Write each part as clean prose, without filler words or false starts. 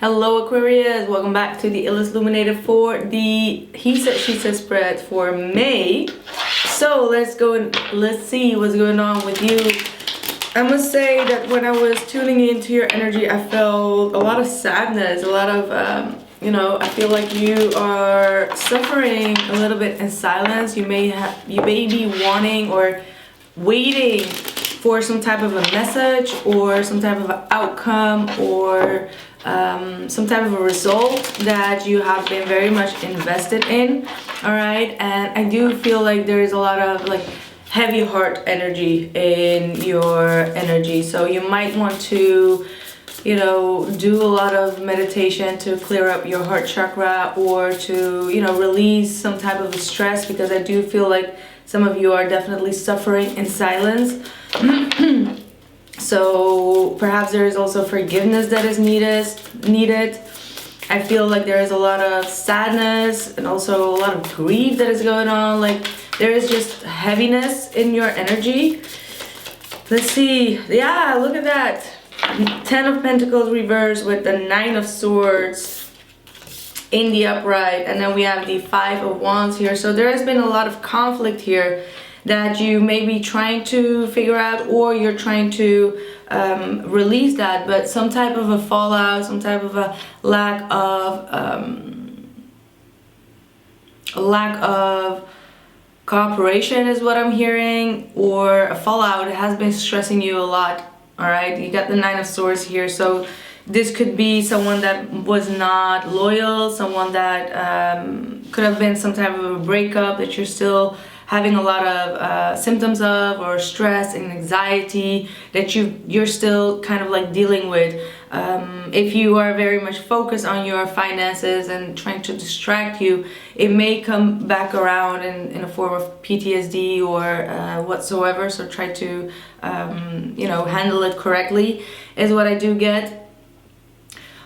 Hello Aquarius, welcome back to the illest illuminator for the he said she said spread for May. So let's go and let's see what's going on with you. I must say that when I was tuning into your energy, I felt a lot of sadness, a lot of I feel like you are suffering a little bit in silence. You may be wanting or waiting for some type of a message or some type of an outcome or some type of a result that you have been very much invested in. All right, and I do feel like there is a lot of like heavy heart energy in your energy, so you might want to do a lot of meditation to clear up your heart chakra, or to release some type of stress, because I do feel like some of you are definitely suffering in silence. So perhaps there is also forgiveness that is needed. I feel like there is a lot of sadness and also a lot of grief that is going on. Like there is just heaviness in your energy. Let's see. Yeah, look at that. 10 of Pentacles reversed with the 9 of Swords in the upright, and then we have the 5 of Wands here. So there has been a lot of conflict here that you may be trying to figure out, or you're trying to release that, but some type of a fallout, some type of a lack of cooperation is what I'm hearing, or a fallout has been stressing you a lot. All right, you got the 9 of Swords here, so this could be someone that was not loyal, someone that could have been some type of a breakup that you're still having a lot of symptoms of, or stress and anxiety that you're still kind of like dealing with. If you are very much focused on your finances and trying to distract you, it may come back around in a form of PTSD or whatsoever. So try to handle it correctly is what I do get.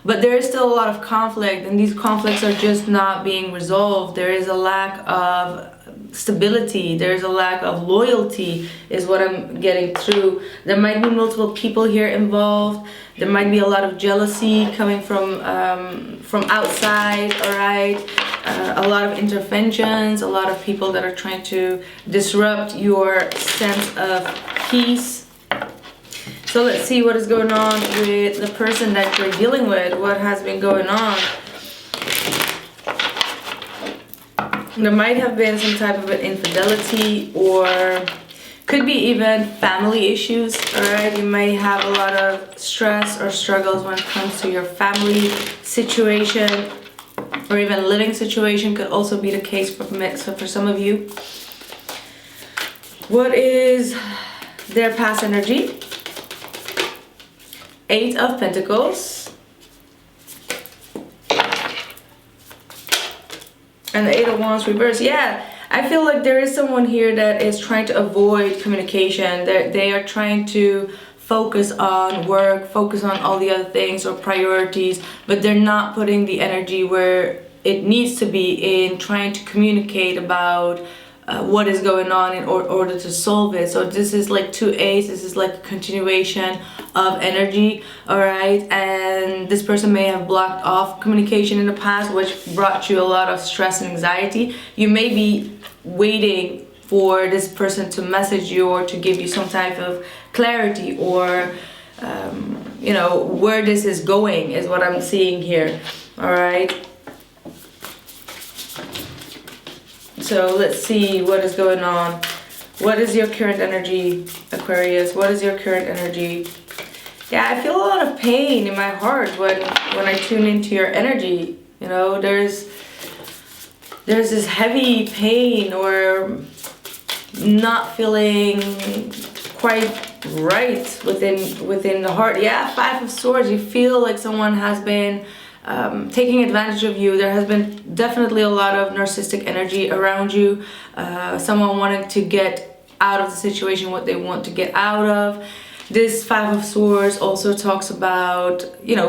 But there is still a lot of conflict, and these conflicts are just not being resolved. There is a lack of stability, there's a lack of loyalty is what I'm getting through. There might be multiple people here involved. There might be a lot of jealousy coming from outside. All right, a lot of interventions, a lot of people that are trying to disrupt your sense of peace. So let's see what is going on with the person that you're dealing with. What has been going on? There might have been some type of an infidelity, or could be even family issues. All right, you may have a lot of stress or struggles when it comes to your family situation, or even living situation could also be the case for some of you. What is their past energy? 8 of Pentacles and the 8 of Wands reversed. Yeah, I feel like there is someone here that is trying to avoid communication. They are trying to focus on work, focus on all the other things or priorities, but they're not putting the energy where it needs to be in trying to communicate about what is going on in order to solve it. So this is like 2 A's. This is like a continuation of energy. All right, and this person may have blocked off communication in the past, which brought you a lot of stress and anxiety. You may be waiting for this person to message you or to give you some type of clarity, or where this is going is what I'm seeing here. All right, so let's see what is going on. What is your current energy, Aquarius? What is your current energy? Yeah, I feel a lot of pain in my heart when I tune into your energy. There's this heavy pain, or not feeling quite right within the heart. Yeah, 5 of Swords. You feel like someone has been taking advantage of you. There has been definitely a lot of narcissistic energy around you. Someone wanting to get out of the situation what they want to get out of. This 5 of Swords also talks about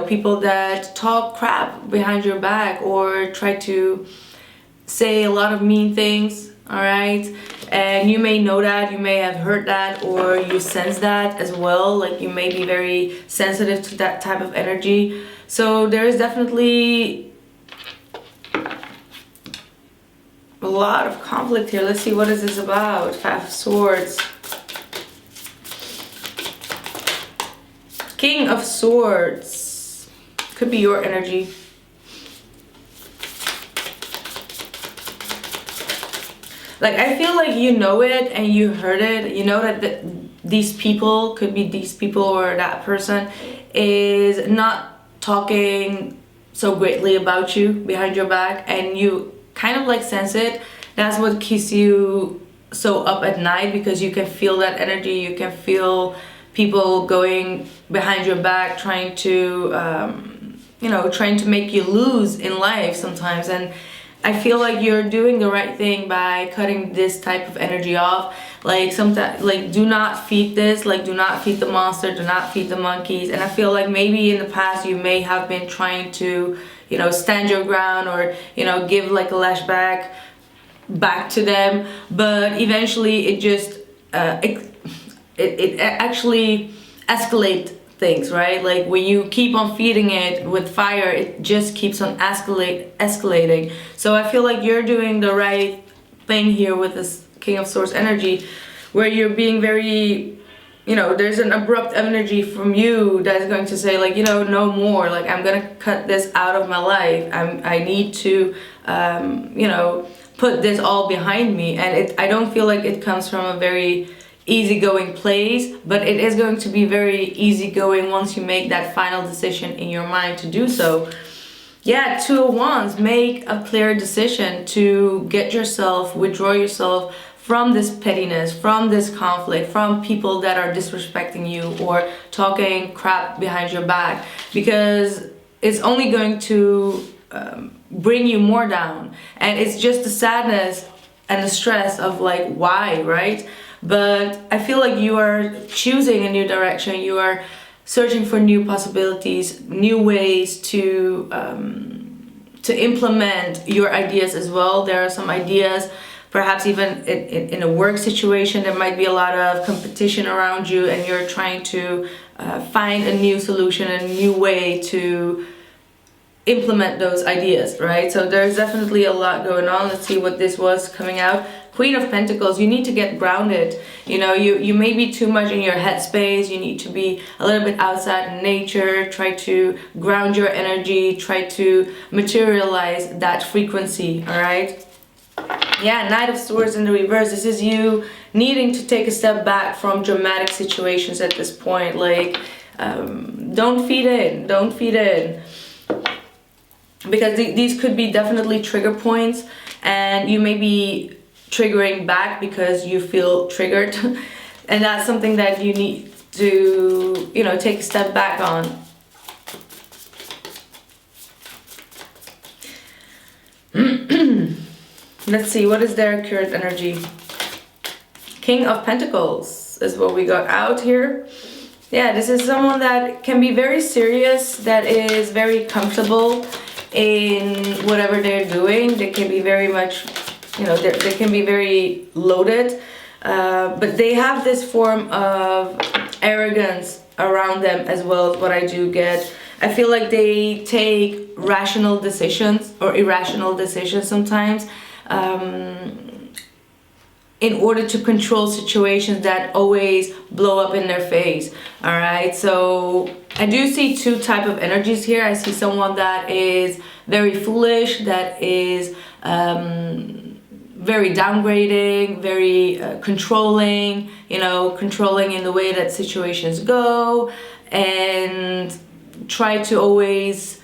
people that talk crap behind your back or try to say a lot of mean things. All right, And you may know that, you may have heard that, or you sense that as well. Like you may be very sensitive to that type of energy. So there is definitely a lot of conflict here. Let's see, what is this about? Five of Swords. King of Swords. Could be your energy. Like, I feel like you know it and you heard it. You know that these people, could be these people or that person, is not talking so greatly about you behind your back, and you kind of like sense it. That's what keeps you so up at night, because you can feel that energy. You can feel people going behind your back, trying to, you know, trying to make you lose in life sometimes. And I feel like you're doing the right thing by cutting this type of energy off. Like sometimes, like, do not feed this, like do not feed the monster, do not feed the monkeys. And I feel like maybe in the past you may have been trying to, you know, stand your ground, or, you know, give like a lash back to them, but eventually it just it actually escalates things, right? Like when you keep on feeding it with fire, it just keeps on escalating. So I feel like you're doing the right thing here with this King of Swords energy, where you're being very, you know, there's an abrupt energy from you that's going to say, like, you know, no more. Like, I'm gonna cut this out of my life. I need to, you know, put this all behind me. And I don't feel like it comes from a very easygoing place, but it is going to be very easygoing once you make that final decision in your mind to do so. Yeah, Two of Wands, make a clear decision to get yourself, withdraw yourself from this pettiness, from this conflict, from people that are disrespecting you or talking crap behind your back, because it's only going to bring you more down. And it's just the sadness and the stress of like, why, right? But I feel like you are choosing a new direction. You are searching for new possibilities, new ways to implement your ideas as well. There are some ideas, perhaps even in a work situation, there might be a lot of competition around you, and you're trying to find a new solution, a new way to implement those ideas, right? So there's definitely a lot going on. Let's see what this was coming out. Queen of Pentacles, you need to get grounded. You know, you may be too much in your headspace. You need to be a little bit outside in nature. Try to ground your energy. Try to materialize that frequency, all right? Yeah, Knight of Swords in the reverse. This is you needing to take a step back from dramatic situations at this point. Like, don't feed in. Don't feed in. Because these could be definitely trigger points, and you may be triggering back because you feel triggered. And that's something that you need to, you know, take a step back on. Let's see, what is their current energy? King of Pentacles is what we got out here. Yeah, this is someone that can be very serious, that is very comfortable in whatever they're doing. They can be very much, you know, they can be very loaded, but they have this form of arrogance around them as well, is what I do get. I feel like they take rational decisions or irrational decisions sometimes in order to control situations that always blow up in their face. All right, so I do see two type of energies here. I see someone that is very foolish, that is very downgrading, very controlling, you know, controlling in the way that situations go, and try to always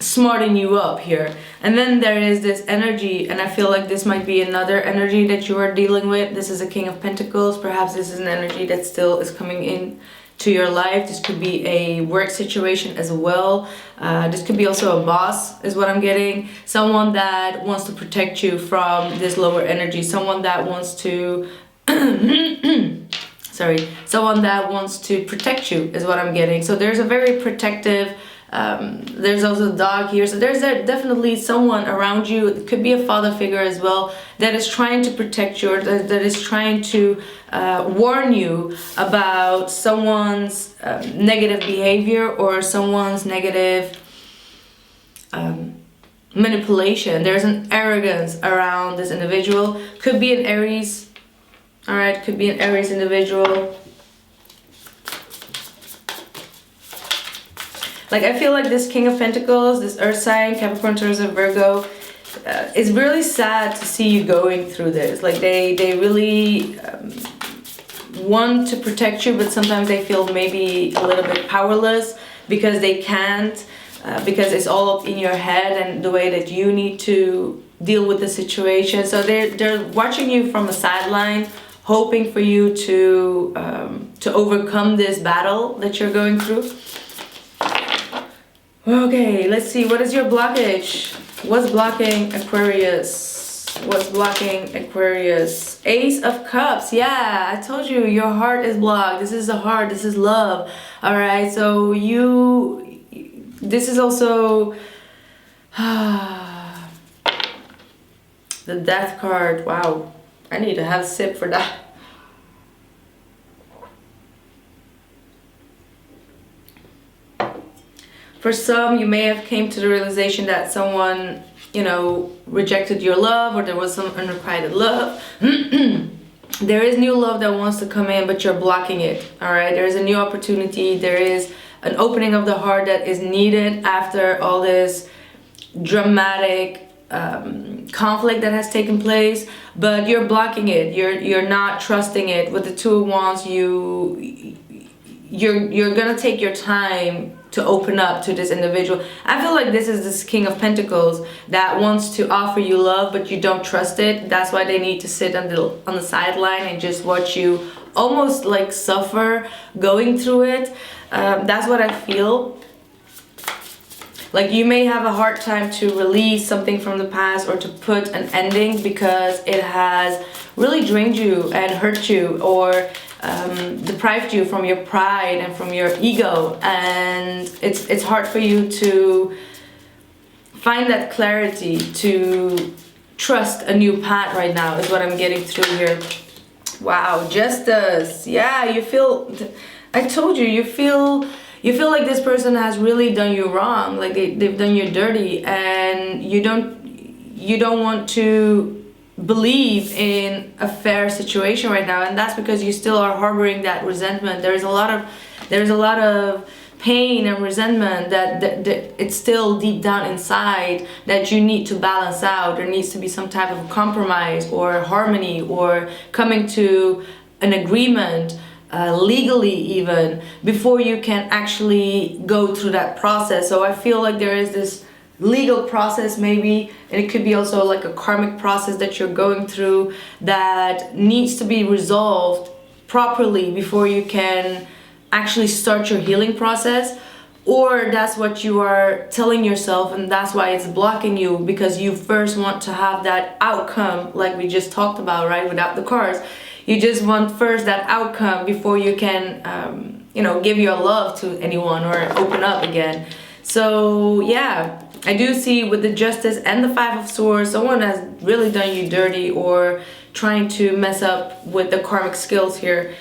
smarten you up here. And then there is this energy, and I feel like this might be another energy that you are dealing with. This is a King of Pentacles. Perhaps this is an energy that still is coming in to your life. This could be a work situation as well. This could be also a boss, is what I'm getting. Someone that wants to protect you from this lower energy. Someone that wants to sorry, someone that wants to protect you is what I'm getting. So there's a very protective There's also dog here, so there's definitely someone around you. It could be a father figure as well that is trying to protect you, or that is trying to warn you about someone's negative behavior or someone's negative manipulation. There's an arrogance around this individual. Could be an Aries. All right, could be an Aries individual. Like, I feel like this King of Pentacles, this Earth sign, Capricorn, Taurus, and Virgo, it's really sad to see you going through this. Like, they really want to protect you, but sometimes they feel maybe a little bit powerless because they can't, because it's all up in your head and the way that you need to deal with the situation. So they're watching you from a sideline, hoping for you to overcome this battle that you're going through. Okay, let's see. What is your blockage? What's blocking Aquarius? What's blocking Aquarius? Ace of Cups. Yeah, I told you your heart is blocked. This is the heart. This is love. All right. So this is also the Death card. Wow. I need to have a sip for that. For some, you may have came to the realization that someone, you know, rejected your love, or there was some unrequited love. There is new love that wants to come in, but you're blocking it. All right, there is a new opportunity. There is an opening of the heart that is needed after all this dramatic conflict that has taken place, but you're blocking it. You're not trusting it. With the Two of Wands, you're gonna take your time to open up to this individual. I feel like this is this King of Pentacles that wants to offer you love, but you don't trust it. That's why they need to sit on the sideline and just watch you almost like suffer going through it. That's what I feel. Like, you may have a hard time to release something from the past or to put an ending because it has really drained you and hurt you, or deprived you from your pride and from your ego, and it's hard for you to find that clarity to trust a new path right now, is what I'm getting through here. Wow, Justice. Yeah, you feel, I told you, you feel like this person has really done you wrong, like they've done you dirty, and you don't want to believe in a fair situation right now, and that's because you still are harboring that resentment. There's a lot of pain and resentment that it's still deep down inside that you need to balance out. There needs to be some type of compromise or harmony, or coming to an agreement, legally even, before you can actually go through that process. So I feel like there is this legal process maybe, and it could be also like a karmic process that you're going through that needs to be resolved properly before you can actually start your healing process. Or that's what you are telling yourself, and that's why it's blocking you, because you first want to have that outcome, like we just talked about, right, without the cards. You just want first that outcome before you can you know, give your love to anyone or open up again. So yeah, I do see with the Justice and the Five of Swords, someone has really done you dirty or trying to mess up with the karmic skills here.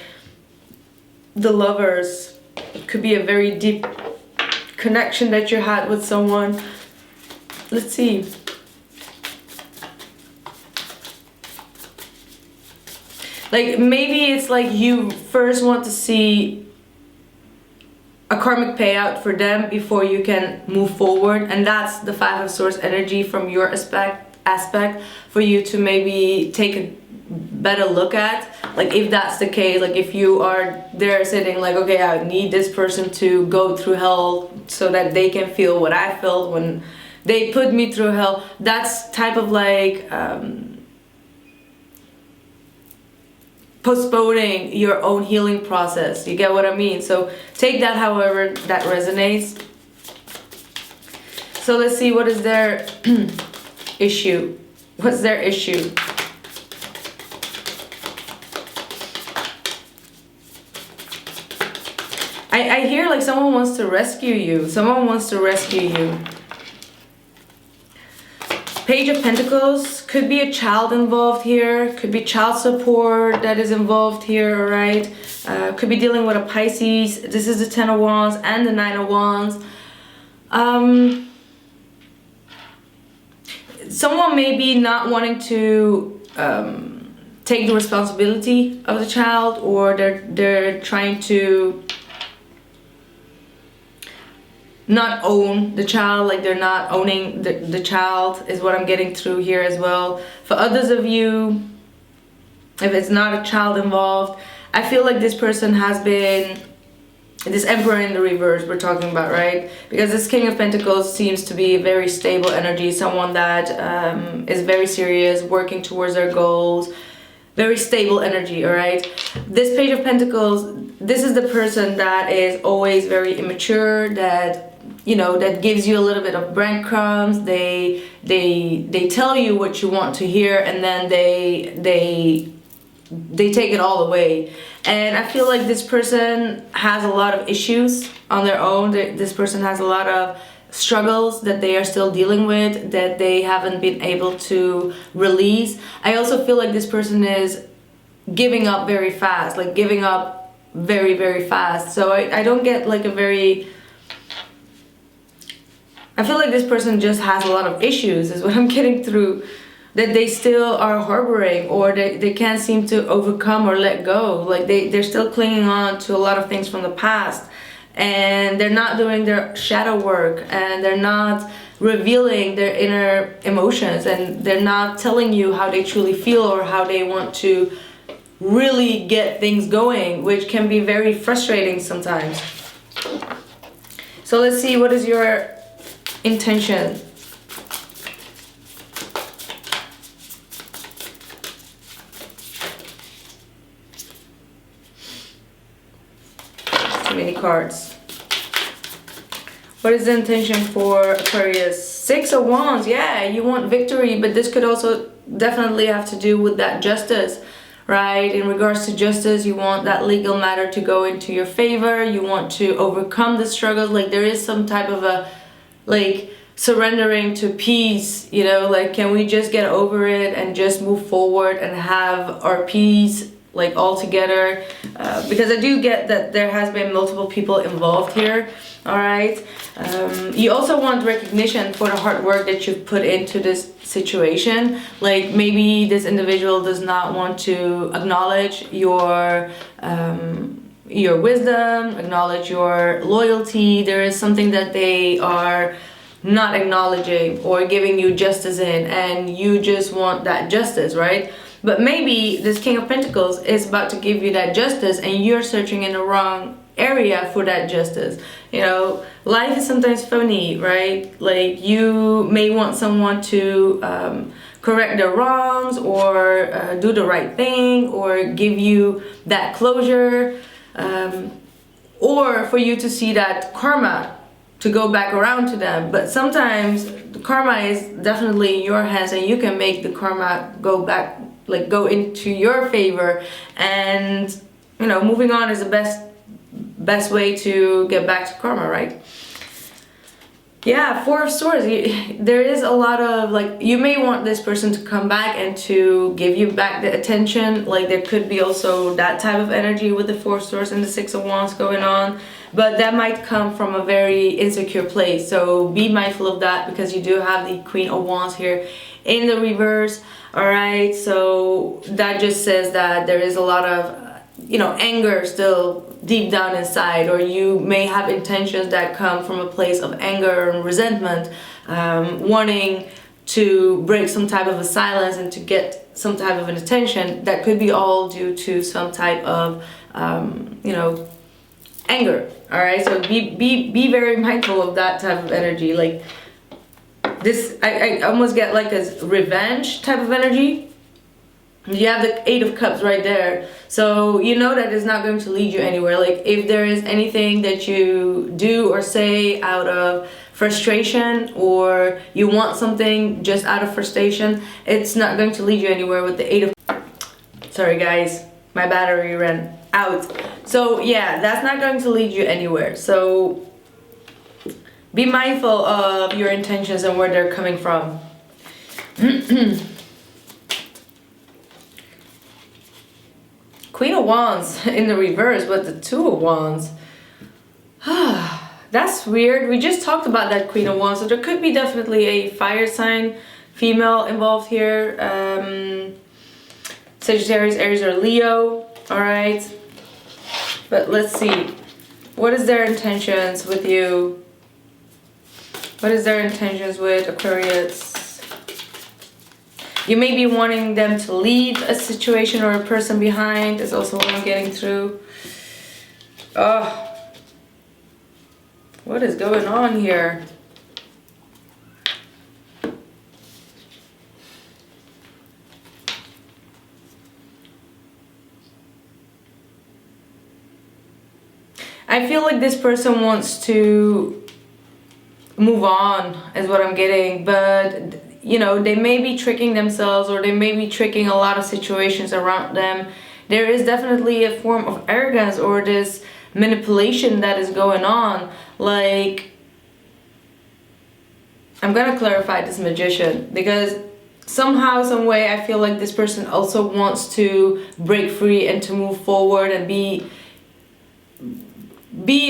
The Lovers, could be a very deep connection that you had with someone. Let's see. Like, maybe it's like you first want to see a karmic payout for them before you can move forward, and that's the Five of Swords energy from your aspect for you to maybe take a better look at. Like, if that's the case, like if you are there sitting like, okay, I need this person to go through hell so that they can feel what I felt when they put me through hell. That's type of like postponing your own healing process. You get what I mean? So take that however that resonates. So let's see, what is their issue? What's their issue? I hear like someone wants to rescue you. Someone wants to rescue you. Page of Pentacles, could be a child involved here, could be child support that is involved here, alright? Could be dealing with a Pisces. This is the 10 of Wands and the 9 of Wands. Someone may be not wanting to take the responsibility of the child, or they're trying to not own the child, like they're not owning the child is what I'm getting through here as well. For others of you, if it's not a child involved, I feel like this person has been, this Emperor in the reverse we're talking about, right? Because this King of Pentacles seems to be a very stable energy, someone that is very serious, working towards their goals, very stable energy, all right? This Page of Pentacles, this is the person that is always very immature, that, you know, that gives you a little bit of breadcrumbs. They tell you what you want to hear, and then they take it all away. And I feel like this person has a lot of issues on their own. This person has a lot of struggles that they are still dealing with, that they haven't been able to release. I also feel like this person is giving up very fast, like giving up very, very fast. So I don't get like a very... I feel like this person just has a lot of issues, is what I'm getting through, that they still are harboring, or they can't seem to overcome or let go. Like they're still clinging on to a lot of things from the past, and they're not doing their shadow work, and they're not revealing their inner emotions, and they're not telling you how they truly feel or how they want to really get things going, which can be very frustrating sometimes. So let's see, what is your intention? Too many cards. What is the intention for Aquarius? 6 of Wands. Yeah, you want victory, but this could also definitely have to do with that justice, right? In regards to justice, you want that legal matter to go into your favor. You want to overcome the struggles. Like there is some type of a, like, surrendering to peace, you know, like, can we just get over it and just move forward and have our peace, like, all together? Because I do get that there has been multiple people involved here, all right? You also want recognition for the hard work that you've put into this situation. Like, maybe this individual does not want to acknowledge your wisdom, acknowledge your loyalty. There is something that they are not acknowledging or giving you justice in, and you just want that justice, right? But maybe this King of Pentacles is about to give you that justice, and you're searching in the wrong area for that justice. You know, life is sometimes funny, right? Like, you may want someone to correct their wrongs, or do the right thing, or give you that closure, or for you to see that karma to go back around to them. But sometimes the karma is definitely in your hands, and you can make the karma go back, like go into your favor. And, you know, moving on is the best way to get back to karma, right? Yeah, 4 of Swords. There is a lot of, like, you may want this person to come back and to give you back the attention. Like, there could be also that type of energy with the 4 of Swords and the 6 of Wands going on. But that might come from a very insecure place. So be mindful of that, because you do have the Queen of Wands here in the reverse. Alright, so that just says that there is a lot of, you know, anger still deep down inside, or you may have intentions that come from a place of anger and resentment, wanting to break some type of a silence and to get some type of an attention. That could be all due to some type of, you know, anger. All right, so be very mindful of that type of energy. Like this, I almost get like a revenge type of energy. You have the 8 of Cups right there, so you know that it's not going to lead you anywhere. Like, if there is anything that you do or say out of frustration, or you want something just out of frustration, it's not going to lead you anywhere with the 8 of... Sorry guys, my battery ran out. So yeah, that's not going to lead you anywhere. So be mindful of your intentions and where they're coming from. Queen of Wands in the reverse, but the Two of Wands. That's weird. We just talked about that Queen of Wands, so there could be definitely a fire sign female involved here. Sagittarius, Aries, or Leo. Alright. But let's see. What is their intentions with you? What is their intentions with Aquarius? You may be wanting them to leave a situation or a person behind, is also what I'm getting through. Oh. What is going on here? I feel like this person wants to move on, is what I'm getting, but you know, they may be tricking themselves, or they may be tricking a lot of situations around them. There is definitely a form of arrogance or this manipulation that is going on. Like, I'm gonna clarify this Magician, because somehow, some way, I feel like this person also wants to break free and to move forward and be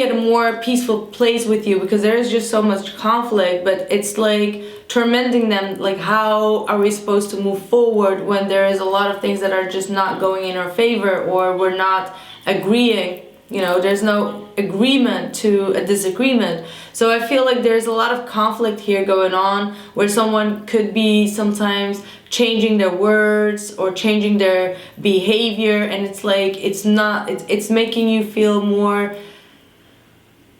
at a more peaceful place with you, because there is just so much conflict, but it's like tormenting them. Like, how are we supposed to move forward when there is a lot of things that are just not going in our favor, or we're not agreeing? You know, there's no agreement to a disagreement. So I feel like there's a lot of conflict here going on, where someone could be sometimes changing their words or changing their behavior, and it's like it's making you feel more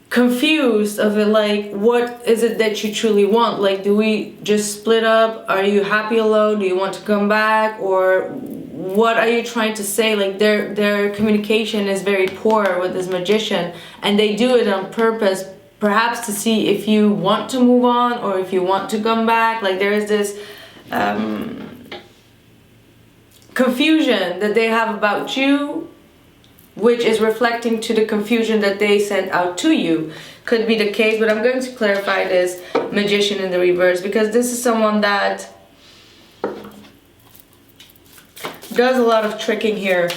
confused of it. Like, what is it that you truly want? Like, do we just split up? Are you happy alone? Do you want to come back? Or what are you trying to say? Like, their communication is very poor with this Magician, and they do it on purpose, perhaps to see if you want to move on or if you want to come back. Like, there is this confusion that they have about you, which is reflecting to the confusion that they sent out to you. Could be the case, but I'm going to clarify this Magician in the reverse, because this is someone that does a lot of tricking here.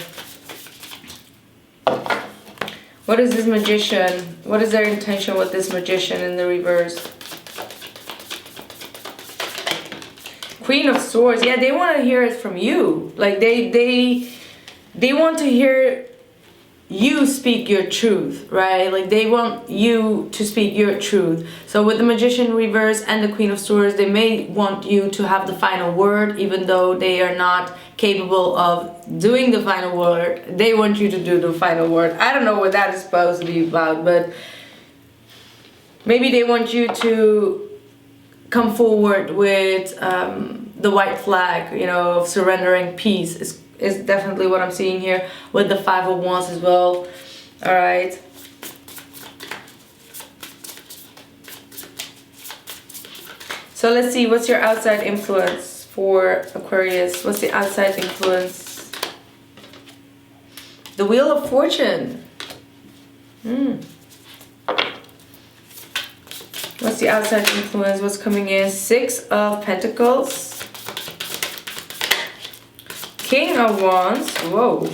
What is this Magician? What is their intention with this Magician in the reverse? Queen of Swords. Yeah, they want to hear it from you. Like, they want to hear you speak your truth, right? Like, they want you to speak your truth. So with the Magician reverse and the Queen of Swords, they may want you to have the final word, even though they are not capable of doing the final word. They want you to do the final word. I don't know what that is supposed to be about, but maybe they want you to come forward with the white flag, you know, of surrendering peace is definitely what I'm seeing here, with the Five of Wands as well. All right. So let's see, what's your outside influence for Aquarius? What's the outside influence? The Wheel of Fortune. What's the outside influence? What's coming in? Six of Pentacles. King of Wands. Whoa.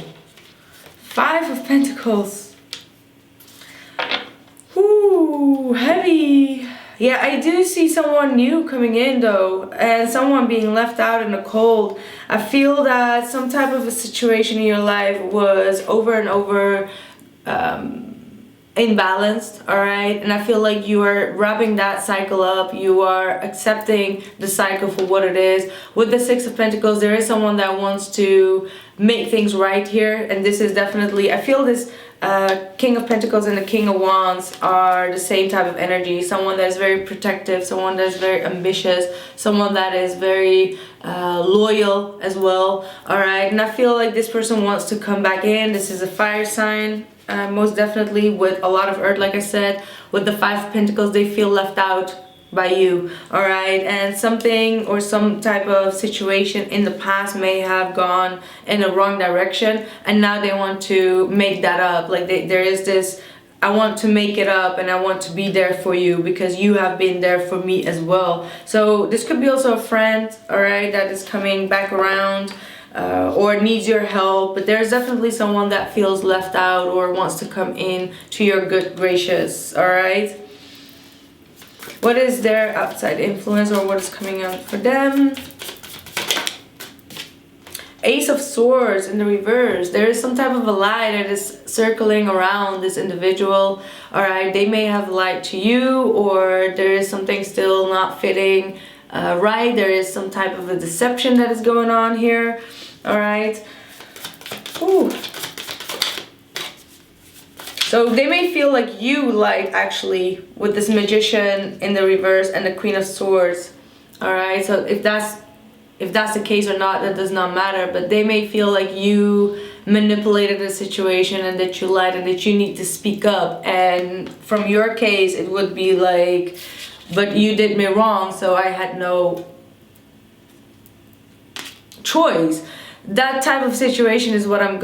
Five of Pentacles. Ooh, heavy. Yeah, I do see someone new coming in though, and someone being left out in the cold. I feel that some type of a situation in your life was over and over imbalanced, all right? And I feel like you are wrapping that cycle up. You are accepting the cycle for what it is. With the Six of Pentacles, there is someone that wants to make things right here, and this is definitely, I feel this King of Pentacles and the King of Wands are the same type of energy. Someone that is very protective, someone that is very ambitious, someone that is very loyal as well, all right? And I feel like this person wants to come back in. This is a fire sign. Most definitely with a lot of earth, like I said. With the Five of Pentacles, they feel left out, by you, all right? And something or some type of situation in the past may have gone in the wrong direction, and now they want to make that up. Like there is this, I want to make it up, and I want to be there for you because you have been there for me as well. So this could be also a friend, all right, that is coming back around, or needs your help. But there's definitely someone that feels left out or wants to come in to your good gracious, all right? What is their outside influence, or what is coming out for them? Ace of Swords in the reverse. There is some type of a lie that is circling around this individual. All right, they may have lied to you, or there is something still not fitting right. There is some type of a deception that is going on here. All right. Ooh. So they may feel like you lied actually with this Magician in the reverse and the Queen of Swords. All right. So if that's the case or not, that does not matter. But they may feel like you manipulated the situation and that you lied and that you need to speak up. And from your case, it would be like, but you did me wrong, so I had no choice. That type of situation is what I'm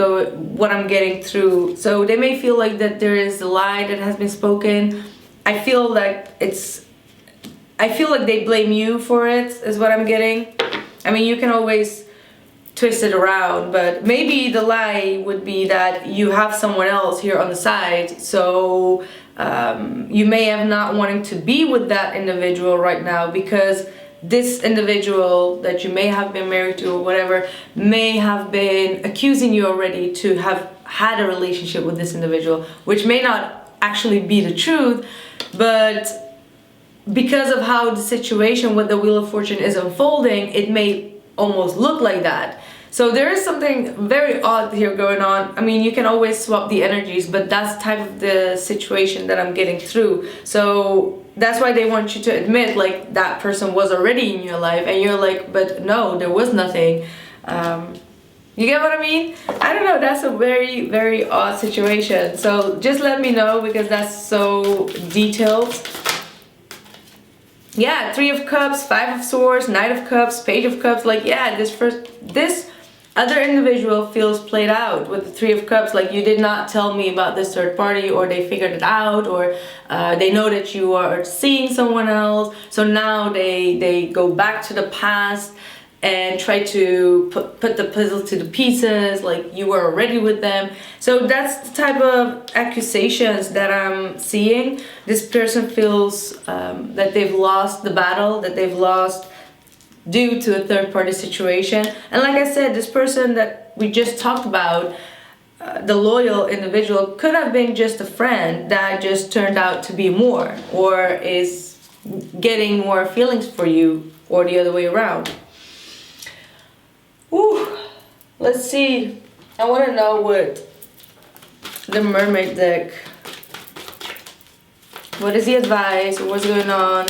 getting through. So they may feel like that there is a lie that has been spoken. I feel like they blame you for it, is what I'm getting. I mean, you can always twist it around, but maybe the lie would be that you have someone else here on the side. So you may have not wanting to be with that individual right now because this individual that you may have been married to or whatever may have been accusing you already to have had a relationship with this individual, which may not actually be the truth, but because of how the situation with the Wheel of Fortune is unfolding, it may almost look like that. So there is something very odd here going on. I mean, you can always swap the energies, but that's type of the situation that I'm getting through. So that's why they want you to admit like that person was already in your life, and you're like, but no, there was nothing. You get what I mean? I don't know, that's a very, very odd situation. So just let me know because that's so detailed. Yeah, Three of Cups, Five of Swords, Knight of Cups, Page of Cups. Like, yeah, this other individual feels played out with the Three of Cups. Like, you did not tell me about this third party, or they figured it out, or they know that you are seeing someone else. So now they go back to the past and try to put the puzzle to the pieces, like you were already with them. So that's the type of accusations that I'm seeing. This person feels that they've lost the battle, that they've lost due to a third party situation. And like I said, this person that we just talked about, the loyal individual, could have been just a friend that just turned out to be more, or is getting more feelings for you, or the other way around. Ooh, let's see. I want to know what the Mermaid deck, what is the advice, what's going on?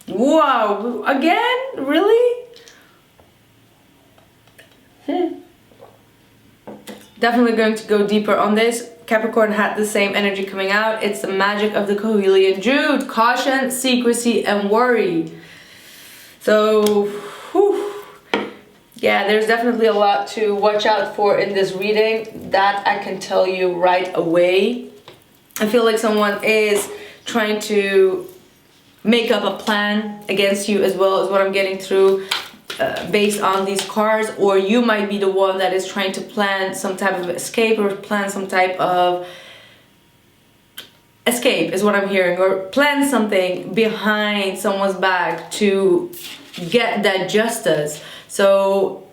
Wow, again? Really? Definitely going to go deeper on this. Capricorn had the same energy coming out. It's the magic of the Coelian Jude. Caution, secrecy, and worry. So, whew. Yeah, there's definitely a lot to watch out for in this reading. That I can tell you right away. I feel like someone is trying to make up a plan against you as well, as what I'm getting through based on these cards. Or you might be the one that is trying to plan some type of escape, or plan some type of escape is what I'm hearing, or plan something behind someone's back to get that justice. So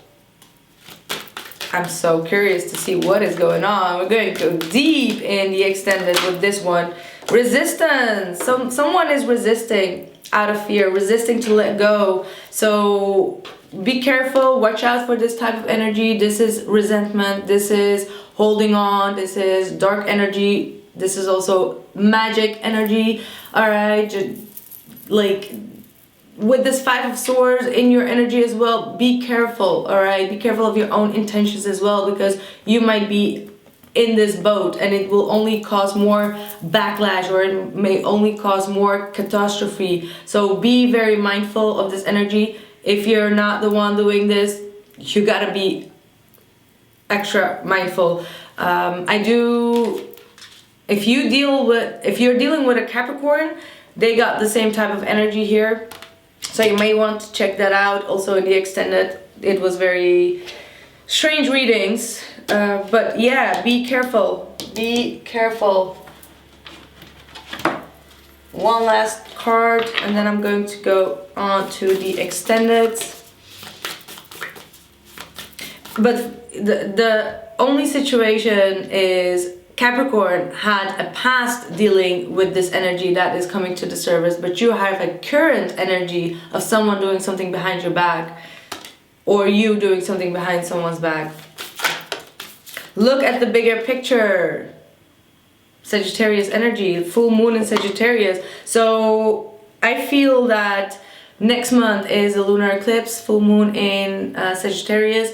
I'm so curious to see what is going on. We're going to go deep in the extended with this one. Resistance. Someone is resisting out of fear, resisting to let go. So be careful, watch out for this type of energy. This is resentment, this is holding on, this is dark energy, this is also magic energy. All right, just like with this Five of Swords in your energy as well, be careful, all right? Be careful of your own intentions as well, because you might be in this boat, and it will only cause more backlash, or it may only cause more catastrophe. So be very mindful of this energy. If you're not the one doing this, you gotta be extra mindful. If you're dealing with a Capricorn, they got the same type of energy here, so you may want to check that out. Also in the extended, it was very strange readings, but yeah, be careful. Be careful. One last card, and then I'm going to go on to the extended. But the only situation is Capricorn had a past dealing with this energy that is coming to the surface, but you have a current energy of someone doing something behind your back, or you doing something behind someone's back. Look at the bigger picture. Sagittarius energy, full moon in Sagittarius. So I feel that next month is a lunar eclipse, full moon in Sagittarius.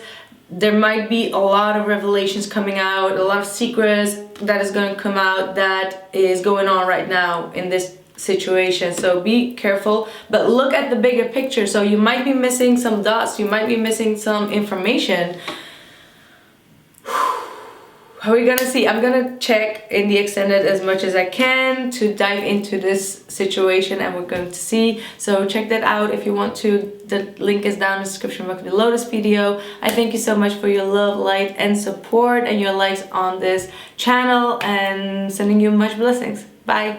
There might be a lot of revelations coming out, a lot of secrets that is going to come out that is going on right now in this situation. So be careful, but look at the bigger picture. So you might be missing some dots, you might be missing some information. How are we gonna see? I'm gonna check in the extended as much as I can to dive into this situation, and we're going to see. So check that out if you want to. The link is down in the description box below this video. I thank you so much for your love, light, and support, and your likes on this channel, and sending you much blessings. Bye.